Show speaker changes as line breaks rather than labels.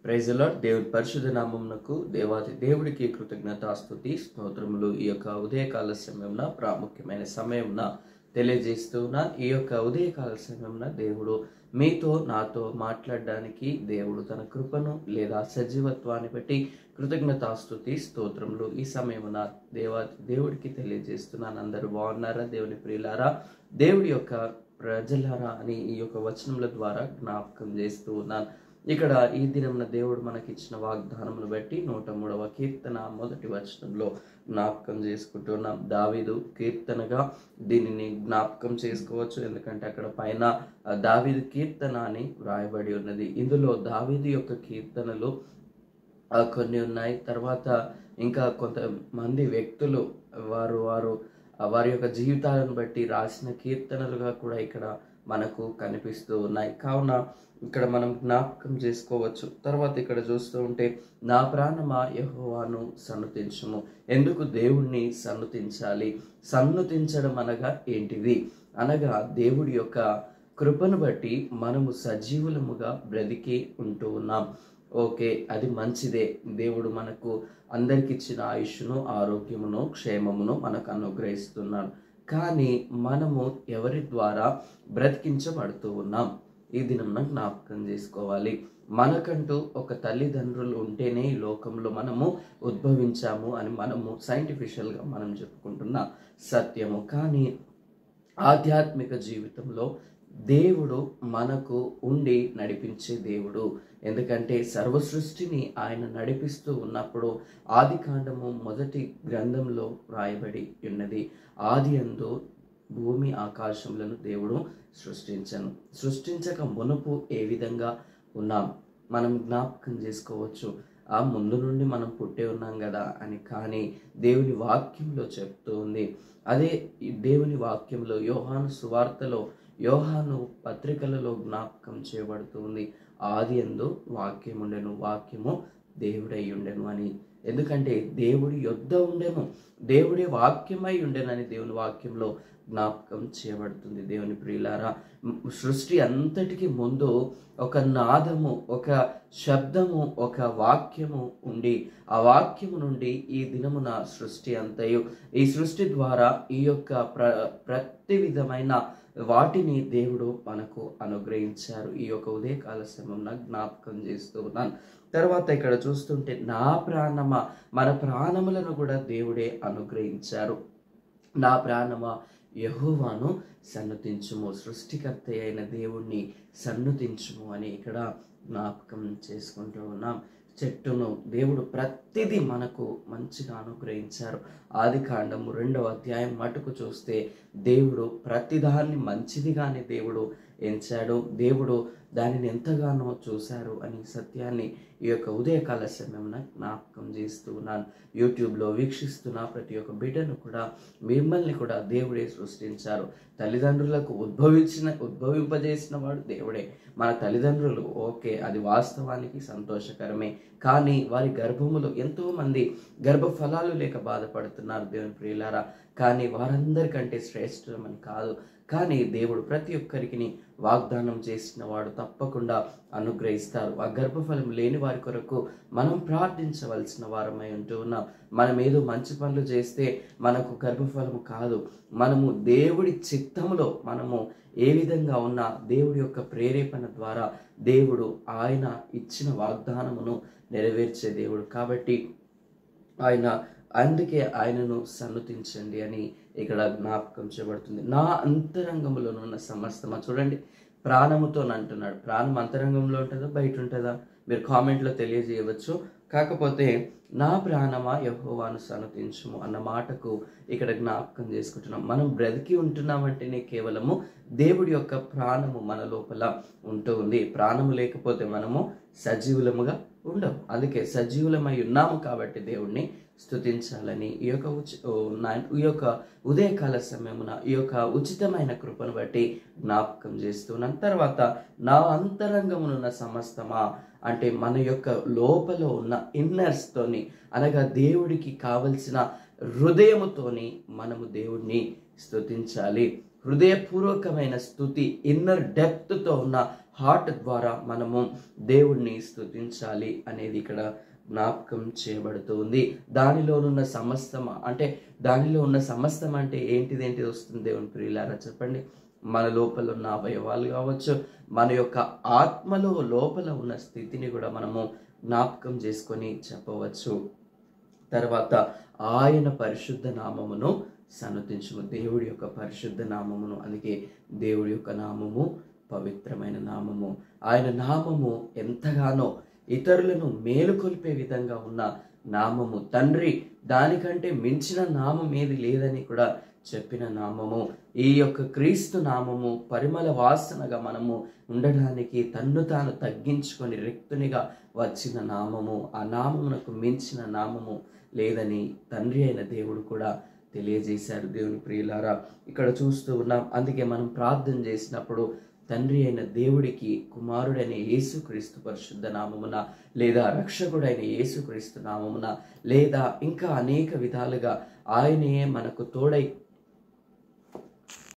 Praise the lord. దేవుని పరిశుద్ధ నామమునకు దేవాది దేవుడికి కృతజ్ఞతాస్తుతి స్తోత్రములు. ఈ యొక్క ఉదయకాల సమయంలో ప్రాముఖ్యమైన సమయంలో తెలియజేస్తున్నా. ఈ యొక్క ఉదయకాల సమయంలో దేవుడు మీతో నాతో మాట్లాడడానికి దేవుడు తన కృపను లేదా సజీవత్వాన్ని బట్టి కృతజ్ఞతాస్తుతి స్తోత్రములు ఈ సమయమున దేవాది దేవుడికి తెలియజేస్తున్నాను. అందరూ బాగున్నారా? దేవుని ప్రియులారా, దేవుడి యొక్క ప్రజలారా అని ఈ యొక్క వచనముల ద్వారా జ్ఞాపకం చేస్తూ ఉన్నాను. ఇక్కడ ఈ దినమున దేవుడు మనకిచ్చిన వాగ్దానమును బట్టి 103వ కీర్తన మొదటి వచనంలో జ్ఞాపకం చేసుకుంటున్నాం. దావీదు కీర్తనగా దీనిని జ్ఞాపకం చేసుకోవచ్చు, ఎందుకంటే అక్కడ పైన దావీదు కీర్తన అని వ్రాయబడి ఉన్నది. ఇందులో దావీదు యొక్క కీర్తనలు కొన్ని ఉన్నాయి. తర్వాత ఇంకా కొంతమంది వ్యక్తులు వారి యొక్క జీవితాలను బట్టి రాసిన కీర్తనలుగా కూడా ఇక్కడ మనకు కనిపిస్తూ ఉన్నాయి. కావున ఇక్కడ మనం జ్ఞాపకం చేసుకోవచ్చు. తర్వాత ఇక్కడ చూస్తూ ఉంటే, నా ప్రాణమా యెహోవాను సన్నుతించుము. ఎందుకు దేవుణ్ణి సన్నుతించాలి? సన్నుతించడం అనగా ఏంటిది? అనగా దేవుడి యొక్క కృపను బట్టి మనము సజీవులముగా బ్రతికి ఉంటూ ఉన్నాం. ఓకే, అది మంచిదే. దేవుడు మనకు అందరికిచ్చిన ఆయుష్ను, ఆరోగ్యమును, క్షేమమును మనకు అనుగ్రహిస్తున్నాడు. కానీ మనము ఎవరి ద్వారా బ్రతికించబడుతూ ఉన్నాం? ఈ దినం జ్ఞాపకం చేసుకోవాలి. మనకంటూ ఒక తల్లిదండ్రులు ఉంటేనే ఈ లోకంలో మనము ఉద్భవించాము అని మనము సైంటిఫిషియల్గా మనం చెప్పుకుంటున్న సత్యము. కానీ ఆధ్యాత్మిక జీవితంలో దేవుడు మనకు ఉండి నడిపించే దేవుడు. ఎందుకంటే సర్వ సృష్టిని ఆయన నడిపిస్తూ ఉన్నప్పుడు ఆదికాండము మొదటి గ్రంథంలో రాయబడి ఉన్నది, ఆది యందు భూమి ఆకాశములను దేవుడు సృష్టించక మునుపు ఏ విధంగా ఉన్నాం మనం జ్ఞాపకం చేసుకోవచ్చు. ఆ ముందు నుండి మనం పుట్టే ఉన్నాం కదా అని. కానీ దేవుని వాక్యంలో చెప్తూ ఉంది. అదే దేవుని వాక్యంలో యోహాను సువార్తలో, యోహాను పత్రికలలో జ్ఞాపకం చేయబడుతుంది. ఆది యందు వాక్యం ఉండెను, వాక్యము దేవుడై ఉండెను అని. ఎందుకంటే దేవుడి యొద్ద ఉండెను, దేవుడి వాక్యమై ఉండెనని దేవుని వాక్యంలో జ్ఞాపకం చేయబడుతుంది. దేవుని ప్రియులారా, సృష్టి అంతటికి ముందు ఒక నాదము, ఒక శబ్దము, ఒక వాక్యము ఉండి ఆ వాక్యము నుండి ఈ దినమున సృష్టి అంతయు, ఈ సృష్టి ద్వారా ఈ యొక్క ప్రతి విధమైన వాటిని దేవుడు మనకు అనుగ్రహించారు. ఈ యొక్క ఉదయకాల సమయంలో జ్ఞాపకం చేస్తూ ఉన్నాను. తర్వాత ఇక్కడ చూస్తుంటే, నా ప్రాణమా, మన ప్రాణములను కూడా దేవుడే అనుగ్రహించారు. నా ప్రాణమా యెహోవాను సన్నుతించుము, సృష్టికర్త అయిన దేవుణ్ణి సన్నుతించుము అని ఇక్కడ జ్ఞాపకం చేసుకుంటూ ఉన్నాం. చెట్టును దేవుడు ప్రతిదీ మనకు మంచిగా అనుగ్రహించారు. ఆదికాండము 2వ అధ్యాయం మటుకు చూస్తే దేవుడు ప్రతిదాన్ని మంచిదిగానే దేవుడు ఎంచాడు. దేవుడు దానిని ఎంతగానో చూశారు అని సత్యాన్ని ఈ యొక్క ఉదయకాల సమయంలో జ్ఞాపకం చేస్తూ ఉన్నాను. యూట్యూబ్లో వీక్షిస్తున్న ప్రతి ఒక్క బిడ్డను కూడా, మిమ్మల్ని కూడా దేవుడే సృష్టించారు. తల్లిదండ్రులకు ఉద్భవింపజేసిన వాడు దేవుడే. మన తల్లిదండ్రులు ఓకే, అది వాస్తవానికి సంతోషకరమే. కానీ వారి గర్భములో ఎంతో మంది గర్భఫలాలు లేక బాధపడుతున్నారు దేవుని ప్రియులారా. కానీ వారందరికంటే శ్రేష్ఠమని కాదు. కానీ దేవుడు ప్రతి ఒక్కరికి వాగ్దానం చేసిన వాడు తప్పకుండా అనుగ్రహిస్తారు. ఆ గర్భఫలం లేని వారి కొరకు మనం ప్రార్థించవలసిన వారమై ఉంటూ ఉన్నాం. మనం ఏదో మంచి పనులు చేస్తే మనకు గర్భఫలము కాదు. మనము దేవుడి చిత్తములో మనము ఏ విధంగా ఉన్నా దేవుడి యొక్క ప్రేరేపణ ద్వారా దేవుడు ఆయన ఇచ్చిన వాగ్దానమును నెరవేర్చే దేవుడు. కాబట్టి అందుకే ఆయనను సన్నుతించండి అని ఇక్కడ జ్ఞాపకం చేయబడుతుంది. నా అంతరంగంలో ఉన్న సమస్తమా, చూడండి, ప్రాణముతో అంటున్నాడు. ప్రాణం అంతరంగంలో ఉంటుందా, బయట ఉంటుందా? మీరు కామెంట్లో తెలియజేయవచ్చు. కాకపోతే నా ప్రాణమా యెహోవాను సన్నుతించుము అన్న మాటకు ఇక్కడ జ్ఞాపకం చేసుకుంటున్నాం. మనం బ్రతికి ఉంటున్నామంటేనే కేవలము దేవుడి యొక్క ప్రాణము మన లోపల ఉంటూ ఉంది. ప్రాణము లేకపోతే మనము సజీవులముగా ఉండవు. అందుకే సజీవులమై ఉన్నాము కాబట్టి దేవుణ్ణి స్తుతించాలని ఈ యొక్క ఉదయకాల సమయమున ఈ యొక్క ఉచితమైన కృపను బట్టి జ్ఞాపకం చేస్తున్నాను. తర్వాత నా అంతరంగమునున్న సమస్తమా అంటే మన యొక్క లోపల ఉన్న ఇన్నర్స్తోని, అనగా దేవుడికి కావలసిన హృదయముతోని మనము దేవుణ్ణి స్తుతించాలి. హృదయపూర్వకమైన స్తుతి, ఇన్నర్ డెప్త్తో ఉన్న హార్ట్ ద్వారా మనము దేవుణ్ణి స్తుతించాలి అనేది ఇక్కడ జ్ఞాపకం చేయబడుతుంది. దానిలో ఉన్న సమస్తం అంటే ఏంటిది వస్తుంది దేవుని ప్రియులారా చెప్పండి. మన లోపల ఉన్న అవయవాలు కావచ్చు, మన యొక్క ఆత్మలో లోపల ఉన్న స్థితిని కూడా మనము జ్ఞాపకం చేసుకొని చెప్పవచ్చు. తర్వాత ఆయన పరిశుద్ధ నామమును సన్నతించుము, దేవుడి యొక్క పరిశుద్ధ నామమును. అందుకే దేవుడి యొక్క నామము పవిత్రమైన నామము. ఆయన నామము ఎంతగానో ఇతరులను మేలుకొల్పే విధంగా ఉన్న నామము. తండ్రి దానికంటే మించిన నామం ఏది లేదని కూడా చెప్పిన నామము. ఈ యొక్క క్రీస్తు నామము పరిమళ వాసనగా మనము ఉండడానికి తన్ను తాను తగ్గించుకొని రిక్తునిగా వచ్చిన నామము. ఆ నామమునకు మించిన నామము లేదని తండ్రి అయిన దేవుడు కూడా తెలియజేశారు. దేవుని ప్రియులారా ఇక్కడ చూస్తూ ఉన్నాం. అందుకే మనం ప్రార్థన చేసినప్పుడు తండ్రి అయిన దేవుడికి కుమారుడైన యేసుక్రీస్తు పరిశుద్ధ నామమున, లేదా రక్షకుడైన యేసుక్రీస్తు నామమున, లేదా ఇంకా అనేక విధాలుగా ఆయనే మనకు తోడై